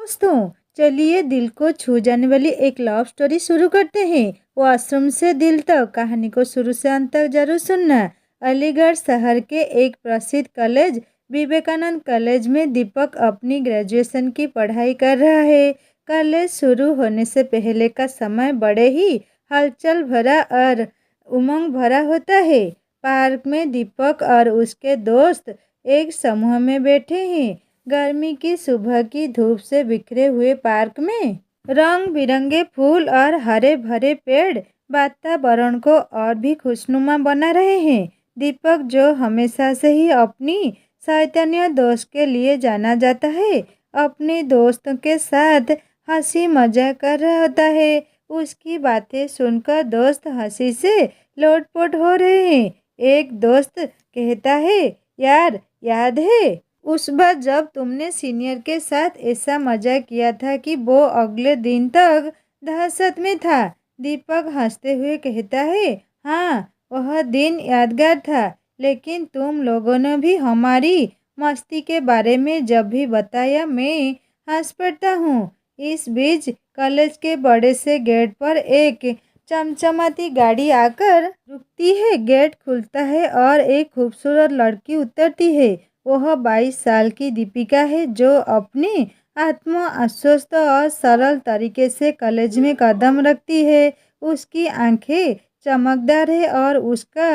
दोस्तों, चलिए दिल को छू जाने वाली एक लव स्टोरी शुरू करते हैं। वो आश्रम से दिल तक, कहानी को शुरू से अंत तक जरूर सुनना। अलीगढ़ शहर के एक प्रसिद्ध कॉलेज विवेकानंद कॉलेज में दीपक अपनी ग्रेजुएशन की पढ़ाई कर रहा है। कॉलेज शुरू होने से पहले का समय बड़े ही हलचल भरा और उमंग भरा होता है। पार्क में दीपक और उसके दोस्त एक समूह में बैठे हैं। गर्मी की सुबह की धूप से बिखरे हुए पार्क में रंग बिरंगे फूल और हरे भरे पेड़ वातावरण को और भी खुशनुमा बना रहे हैं। दीपक, जो हमेशा से ही अपनी शैतानिया दोस्त के लिए जाना जाता है, अपने दोस्तों के साथ हंसी मजाक कर रहा होता है। उसकी बातें सुनकर दोस्त हंसी से लोटपोट हो रहे हैं। एक दोस्त कहता है, यार याद है उस बार जब तुमने सीनियर के साथ ऐसा मजा किया था कि वो अगले दिन तक दहशत में था। दीपक हंसते हुए कहता है, हाँ वह दिन यादगार था, लेकिन तुम लोगों ने भी हमारी मस्ती के बारे में जब भी बताया मैं हंस पड़ता हूँ। इस बीच कॉलेज के बड़े से गेट पर एक चमचमाती गाड़ी आकर रुकती है। गेट खुलता है और एक खूबसूरत लड़की उतरती है। वह 22 साल की दीपिका है, जो अपनी आत्म आश्वस्त और सरल तरीके से कॉलेज में कदम रखती है। उसकी आंखें चमकदार है और उसका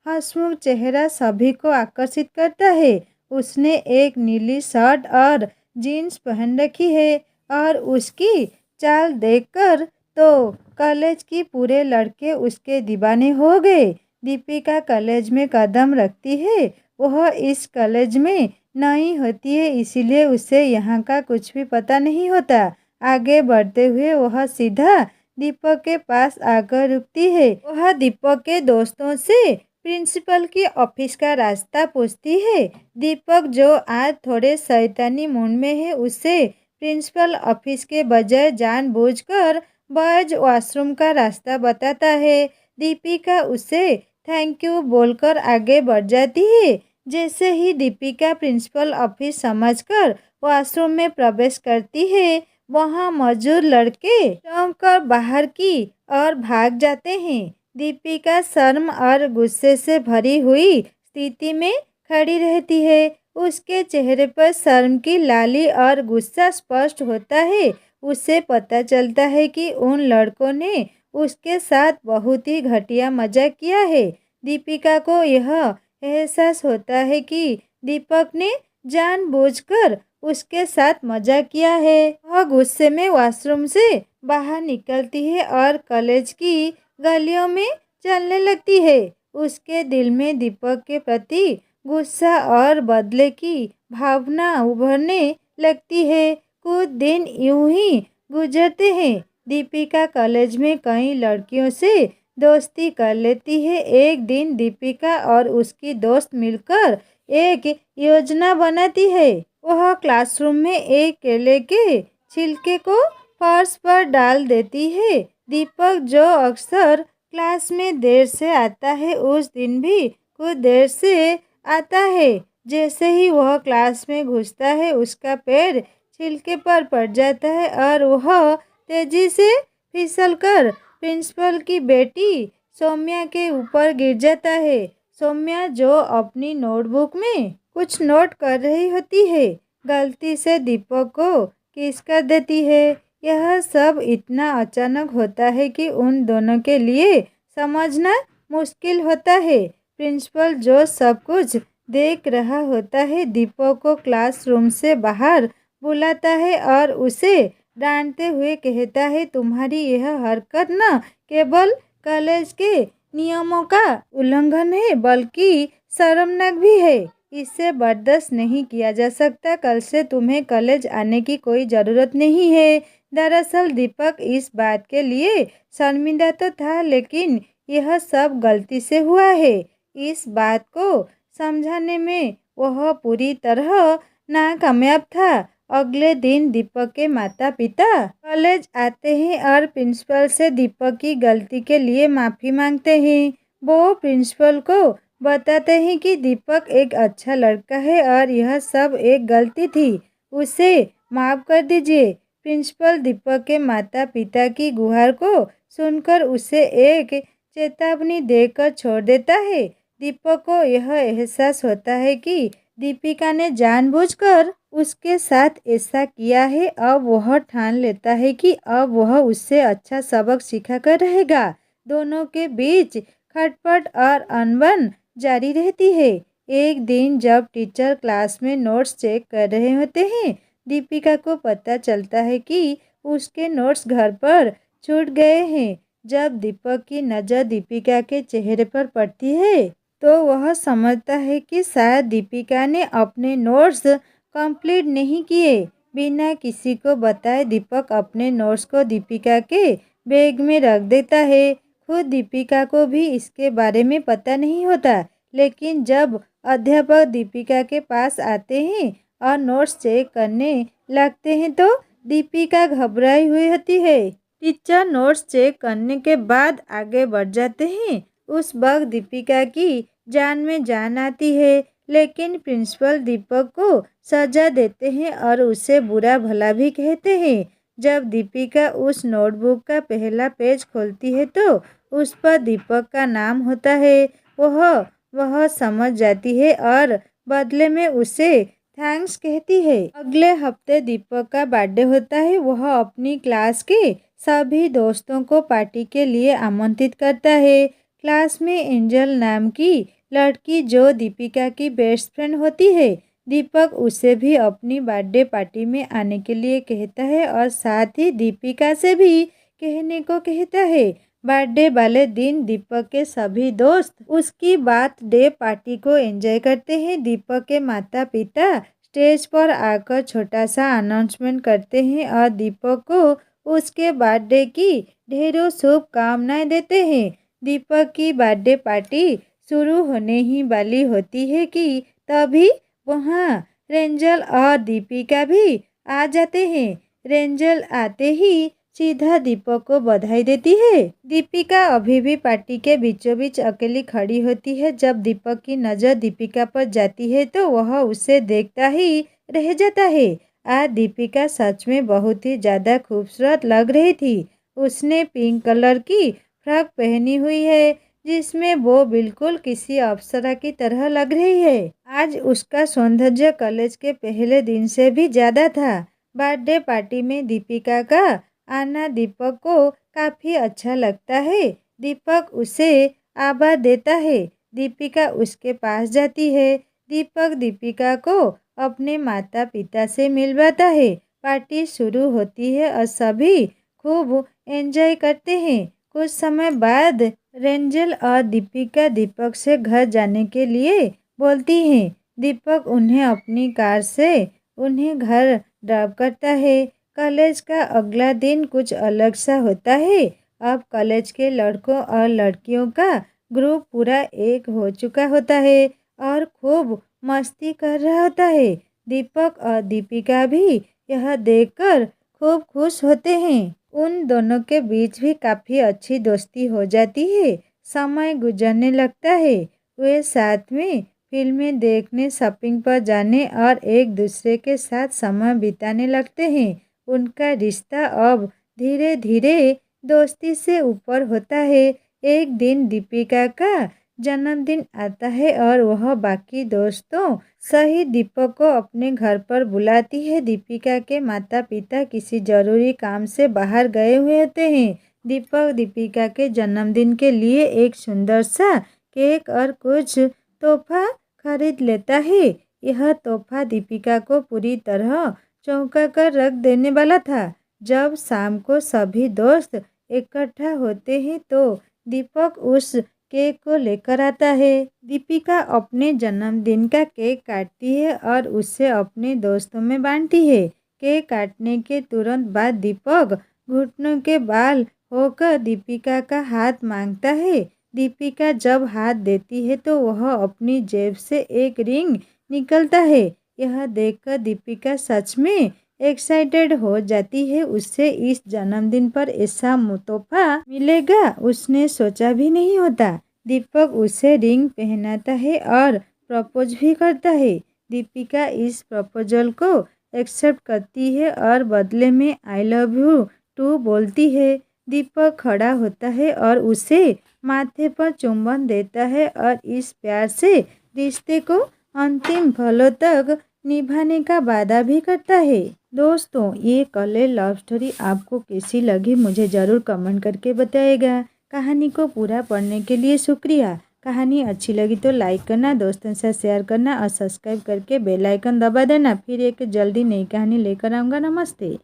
हंसमुख चेहरा सभी को आकर्षित करता है। उसने एक नीली शर्ट और जीन्स पहन रखी है और उसकी चाल देखकर तो कॉलेज की पूरे लड़के उसके दीवाने हो गए। दीपिका कॉलेज में कदम रखती है। वह इस कॉलेज में नई होती है, इसीलिए उसे यहाँ का कुछ भी पता नहीं होता। आगे बढ़ते हुए वह सीधा दीपक के पास आकर रुकती है। वह दीपक के दोस्तों से प्रिंसिपल की ऑफिस का रास्ता पूछती है। दीपक, जो आज थोड़े शैतानी मूड में है, उसे प्रिंसिपल ऑफिस के बजाय जानबूझकर बॉयज वॉशरूम का रास्ता बताता है। दीपिका उसे थैंक यू बोलकर आगे बढ़ जाती है। जैसे ही दीपिका प्रिंसिपल ऑफिस समझकर वॉशरूम में प्रवेश करती है, वहां मौजूद लड़के चौंक कर बाहर की और भाग जाते हैं। दीपिका शर्म और गुस्से से भरी हुई स्थिति में खड़ी रहती है। उसके चेहरे पर शर्म की लाली और गुस्सा स्पष्ट होता है। उसे पता चलता है कि उन लड़कों ने उसके साथ बहुत ही घटिया मजाक किया है। दीपिका को यह एहसास होता है कि दीपक ने जानबूझकर उसके साथ मजाक किया है। वह गुस्से में वॉशरूम से बाहर निकलती है और कॉलेज की गलियों में चलने लगती है। उसके दिल में दीपक के प्रति गुस्सा और बदले की भावना उभरने लगती है। कुछ दिन यूं ही गुजरते हैं। दीपिका कॉलेज में कई लड़कियों से दोस्ती कर लेती है। एक दिन दीपिका और उसकी दोस्त मिलकर एक योजना बनाती है। वह क्लासरूम में एक केले के छिलके को फर्श पर डाल देती है। दीपक, जो अक्सर क्लास में देर से आता है, उस दिन भी कुछ देर से आता है। जैसे ही वह क्लास में घुसता है, उसका पैर छिलके पर पड़ जाता है और वह तेजी से फिसलकर प्रिंसिपल की बेटी सौम्या के ऊपर गिर जाता है। सौम्या, जो अपनी नोटबुक में कुछ नोट कर रही होती है, गलती से दीपक को किस कर देती है। यह सब इतना अचानक होता है कि उन दोनों के लिए समझना मुश्किल होता है। प्रिंसिपल, जो सब कुछ देख रहा होता है, दीपक को क्लासरूम से बाहर बुलाता है और उसे डांटते हुए कहता है, तुम्हारी यह हरकत न केवल कॉलेज के नियमों का उल्लंघन है, बल्कि शर्मनाक भी है। इसे बर्दाश्त नहीं किया जा सकता। कल से तुम्हें कॉलेज आने की कोई ज़रूरत नहीं है। दरअसल दीपक इस बात के लिए शर्मिंदा तो था, लेकिन यह सब गलती से हुआ है। इस बात को समझाने में वह पूरी तरह नाकामयाब था। अगले दिन दीपक के माता पिता कॉलेज आते हैं और प्रिंसिपल से दीपक की गलती के लिए माफ़ी मांगते हैं। वो प्रिंसिपल को बताते हैं कि दीपक एक अच्छा लड़का है और यह सब एक गलती थी। उसे माफ़ कर दीजिए। प्रिंसिपल दीपक के माता पिता की गुहार को सुनकर उसे एक चेतावनी देकर छोड़ देता है। दीपक को यह एहसास होता है कि दीपिका ने जानबूझकर उसके साथ ऐसा किया है। अब वह ठान लेता है कि अब वह उससे अच्छा सबक सिखाकर रहेगा। दोनों के बीच खटपट और अनबन जारी रहती है। एक दिन जब टीचर क्लास में नोट्स चेक कर रहे होते हैं, दीपिका को पता चलता है कि उसके नोट्स घर पर छूट गए हैं। जब दीपक की नज़र दीपिका के चेहरे पर पड़ती है तो वह समझता है कि शायद दीपिका ने अपने नोट्स कंप्लीट नहीं किए। बिना किसी को बताए दीपक अपने नोट्स को दीपिका के बैग में रख देता है। खुद दीपिका को भी इसके बारे में पता नहीं होता, लेकिन जब अध्यापक दीपिका के पास आते हैं और नोट्स चेक करने लगते हैं तो दीपिका घबराई हुई होती है। टीचर नोट्स चेक करने के बाद आगे बढ़ जाते हैं। उस वक्त दीपिका की जान में जान आती है, लेकिन प्रिंसिपल दीपक को सजा देते हैं और उसे बुरा भला भी कहते हैं। जब दीपिका उस नोटबुक का पहला पेज खोलती है तो उस पर दीपक का नाम होता है। वह समझ जाती है और बदले में उसे थैंक्स कहती है। अगले हफ्ते दीपक का बर्थडे होता है। वह अपनी क्लास के सभी दोस्तों को पार्टी के लिए आमंत्रित करता है। क्लास में एंजल नाम की लड़की जो दीपिका की बेस्ट फ्रेंड होती है, दीपक उसे भी अपनी बर्थडे पार्टी में आने के लिए कहता है और साथ ही दीपिका से भी कहने को कहता है। बर्थडे वाले दिन दीपक के सभी दोस्त उसकी बर्थडे पार्टी को एंजॉय करते हैं। दीपक के माता पिता स्टेज पर आकर छोटा सा अनाउंसमेंट करते हैं और दीपक को उसके बर्थडे की ढेरों शुभकामनाएं देते हैं। दीपक की बर्थडे पार्टी शुरू होने ही वाली होती है कि तभी वहाँ रेंजल और दीपिका भी आ जाते हैं। रेंजल आते ही सीधा दीपक को बधाई देती है। दीपिका अभी भी पार्टी के बीचों बीच अकेली खड़ी होती है। जब दीपक की नज़र दीपिका पर जाती है तो वह उसे देखता ही रह जाता है। आज दीपिका सच में बहुत ही ज़्यादा खूबसूरत लग रही थी। उसने पिंक कलर की फ्रॉक पहनी हुई है जिसमें वो बिल्कुल किसी अप्सरा की तरह लग रही है। आज उसका सौंदर्य कॉलेज के पहले दिन से भी ज़्यादा था। बर्थडे पार्टी में दीपिका का आना दीपक को काफ़ी अच्छा लगता है। दीपक उसे आभार देता है। दीपिका उसके पास जाती है। दीपक दीपिका को अपने माता पिता से मिलवाता है। पार्टी शुरू होती है और सभी खूब एंजॉय करते हैं। कुछ समय बाद रेंजल और दीपिका दीपक से घर जाने के लिए बोलती हैं। दीपक उन्हें अपनी कार से उन्हें घर ड्रॉप करता है। कॉलेज का अगला दिन कुछ अलग सा होता है। अब कॉलेज के लड़कों और लड़कियों का ग्रुप पूरा एक हो चुका होता है और खूब मस्ती कर रहा होता है। दीपक और दीपिका भी यह देखकर खूब खुश होते हैं। उन दोनों के बीच भी काफ़ी अच्छी दोस्ती हो जाती है। समय गुजरने लगता है। वे साथ में फिल्में देखने, शॉपिंग पर जाने और एक दूसरे के साथ समय बिताने लगते हैं। उनका रिश्ता अब धीरे धीरे दोस्ती से ऊपर होता है। एक दिन दीपिका का जन्मदिन आता है और वह बाकी दोस्तों सहित दीपक को अपने घर पर बुलाती है। दीपिका के माता पिता किसी जरूरी काम से बाहर गए हुए होते हैं। दीपक दीपिका के जन्मदिन के लिए एक सुंदर सा केक और कुछ तोहफा खरीद लेता है। यह तोहफा दीपिका को पूरी तरह चौंका कर रख देने वाला था। जब शाम को सभी दोस्त इकट्ठा होते हैं तो दीपक उस केक को लेकर आता है। दीपिका अपने जन्मदिन का केक काटती है और उसे अपने दोस्तों में बांटती है। केक काटने के तुरंत बाद दीपक घुटनों के बाल होकर दीपिका का हाथ मांगता है। दीपिका जब हाथ देती है तो वह अपनी जेब से एक रिंग निकलता है। यह देखकर दीपिका सच में एक्साइटेड हो जाती है। उसे इस जन्मदिन पर ऐसा तोहफा मिलेगा उसने सोचा भी नहीं होता। दीपक उसे रिंग पहनाता है और प्रपोज भी करता है। दीपिका इस प्रपोजल को एक्सेप्ट करती है और बदले में आई लव यू टू बोलती है। दीपक खड़ा होता है और उसे माथे पर चुंबन देता है और इस प्यार से रिश्ते को अंतिम पलों तक निभाने का वादा भी करता है। दोस्तों, ये कॉलेज लव स्टोरी आपको कैसी लगी मुझे ज़रूर कमेंट करके बताइएगा। कहानी को पूरा पढ़ने के लिए शुक्रिया। कहानी अच्छी लगी तो लाइक करना, दोस्तों से शेयर करना और सब्सक्राइब करके बेल आइकन दबा देना। फिर एक जल्दी नई कहानी लेकर आऊँगा। नमस्ते।